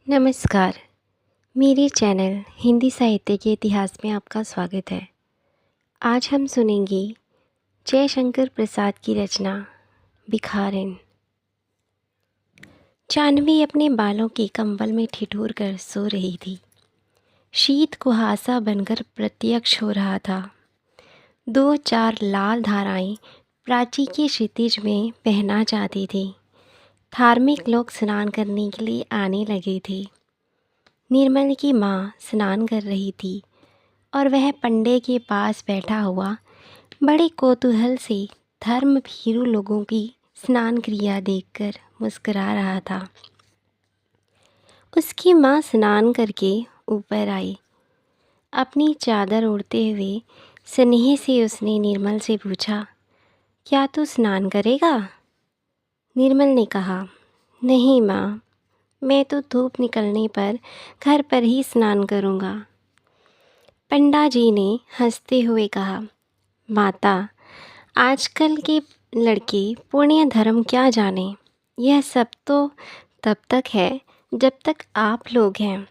नमस्कार। मेरे चैनल हिंदी साहित्य के इतिहास में आपका स्वागत है। आज हम सुनेंगे जयशंकर प्रसाद की रचना भिखारिन। जानवी अपने बालों के कंबल में ठिठुर कर सो रही थी। शीत कुहासा बनकर प्रत्यक्ष हो रहा था। 2-4 लाल धाराएं प्राची के क्षितिज में बहना जाती थी। धार्मिक लोग स्नान करने के लिए आने लगे थे। निर्मल की माँ स्नान कर रही थी और वह पंडे के पास बैठा हुआ बड़े कौतूहल से धर्म भीरू लोगों की स्नान क्रिया देखकर मुस्कुरा रहा था। उसकी माँ स्नान करके ऊपर आई। अपनी चादर ओढ़ते हुए स्नेह से उसने निर्मल से पूछा, क्या तू स्नान करेगा? निर्मल ने कहा, नहीं माँ, मैं तो धूप निकलने पर घर पर ही स्नान करूँगा। पंडा जी ने हंसते हुए कहा, माता, आजकल के लड़के पुण्य धर्म क्या जाने। यह सब तो तब तक है जब तक आप लोग हैं।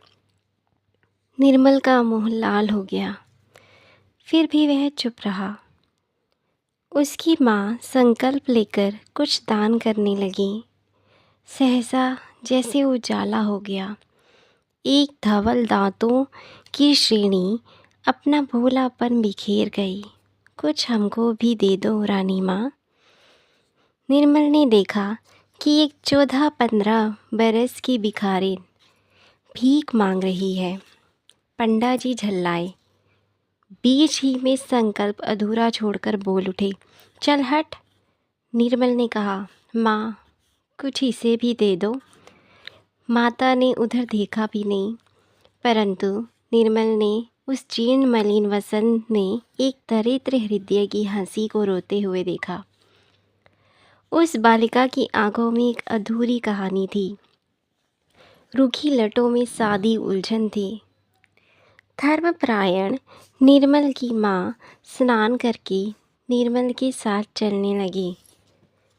निर्मल का मुंह लाल हो गया, फिर भी वह चुप रहा। उसकी माँ संकल्प लेकर कुछ दान करने लगी। सहसा जैसे उजाला हो गया। एक धवल दांतों की श्रेणी अपना भोलापन बिखेर गई। कुछ हमको भी दे दो रानी माँ। निर्मल ने देखा कि एक 14-15 बरस की भिखारिन भीख मांग रही है। पंडा जी झल्लाए। बीच ही में संकल्प अधूरा छोड़कर बोल उठे, चल हट। निर्मल ने कहा, माँ, कुछ इसे भी दे दो। माता ने उधर देखा भी नहीं, परंतु निर्मल ने उस जीर्ण मलिन वसंत ने एक दरिद्र हृदय की हंसी को रोते हुए देखा। उस बालिका की आंखों में एक अधूरी कहानी थी। रूखी लटों में सादी उलझन थी। धर्मपरायण निर्मल की माँ स्नान करके निर्मल के साथ चलने लगी।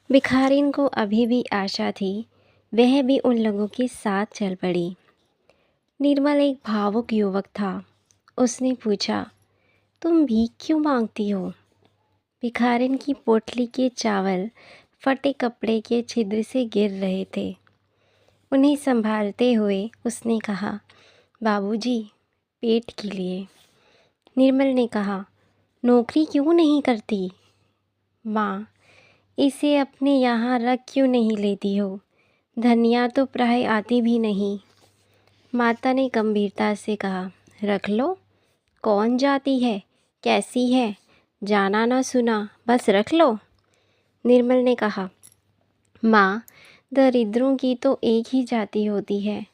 भिखारिन को अभी भी आशा थी, वह भी उन लोगों के साथ चल पड़ी। निर्मल एक भावुक युवक था। उसने पूछा, तुम भीख क्यों मांगती हो? भिखारिन की पोटली के चावल फटे कपड़े के छिद्र से गिर रहे थे। उन्हें संभालते हुए उसने कहा, बाबूजी, पेट के लिए। निर्मल ने कहा, नौकरी क्यों नहीं करती? माँ, इसे अपने यहाँ रख क्यों नहीं लेती हो? धनिया तो प्राय आती भी नहीं। माता ने गंभीरता से कहा, रख लो। कौन जाती है, कैसी है, जाना ना सुना, बस रख लो। निर्मल ने कहा, माँ, दरिद्रों की तो एक ही जाति होती है।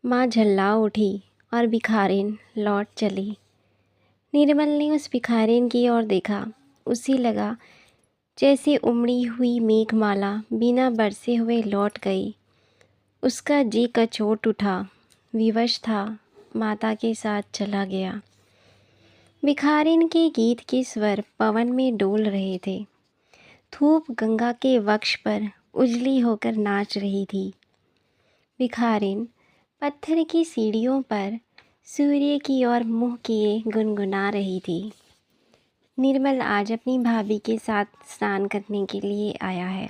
माँ झल्ला उठी और भिखारिन लौट चली। निर्मल ने उस भिखारिन की ओर देखा। उसे लगा जैसे उमड़ी हुई मेघमाला बिना बरसे हुए लौट गई। उसका जी कचोट उठा, विवश था, माता के साथ चला गया। भिखारिन के गीत के स्वर पवन में डोल रहे थे। धूप गंगा के वक्ष पर उजली होकर नाच रही थी। भिखारिन पत्थर की सीढ़ियों पर सूर्य की ओर मुँह किए गुनगुना रही थी। निर्मल आज अपनी भाभी के साथ स्नान करने के लिए आया है।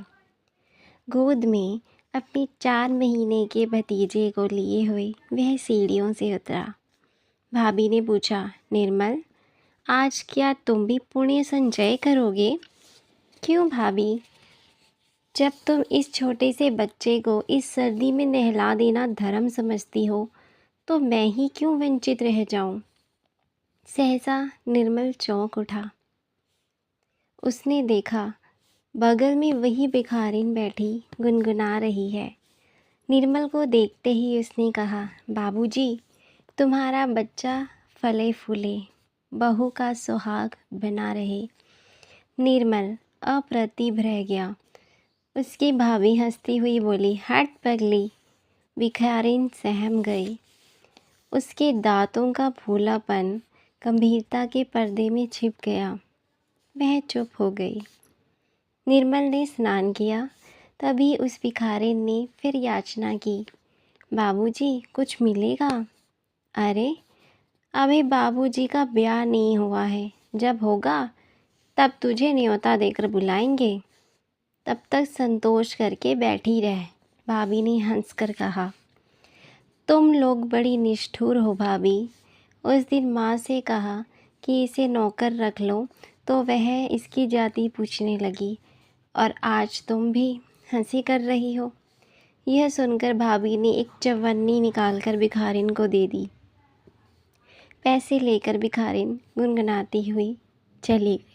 गोद में अपने 4 महीने के भतीजे को लिए हुए वह सीढ़ियों से उतरा। भाभी ने पूछा, निर्मल, आज क्या तुम भी पुण्य संचय करोगे? क्यों भाभी? जब तुम इस छोटे से बच्चे को इस सर्दी में नहला देना धर्म समझती हो, तो मैं ही क्यों वंचित रह जाऊं? सहसा निर्मल चौंक उठा। उसने देखा बगल में वही भिखारिन बैठी गुनगुना रही है। निर्मल को देखते ही उसने कहा, बाबूजी, तुम्हारा बच्चा फले फूले, बहू का सुहाग बना रहे। निर्मल अप्रतिभ रह गया। उसकी भाभी हंसती हुई बोली, हट पगली। भिखारिन सहम गई। उसके दांतों का भूलापन गंभीरता के पर्दे में छिप गया। वह चुप हो गई। निर्मल ने स्नान किया। तभी उस भिखारिन ने फिर याचना की, बाबूजी कुछ मिलेगा? अरे अभी बाबूजी का ब्याह नहीं हुआ है, जब होगा तब तुझे न्योता देकर बुलाएंगे। तब तक संतोष करके बैठी रह, भाभी ने हंसकर कहा। तुम लोग बड़ी निष्ठुर हो भाभी। उस दिन माँ से कहा कि इसे नौकर रख लो तो वह इसकी जाति पूछने लगी, और आज तुम भी हंसी कर रही हो। यह सुनकर भाभी ने एक चवन्नी निकालकर भिखारिन को दे दी। पैसे लेकर भिखारिन गुनगुनाती हुई चली गई।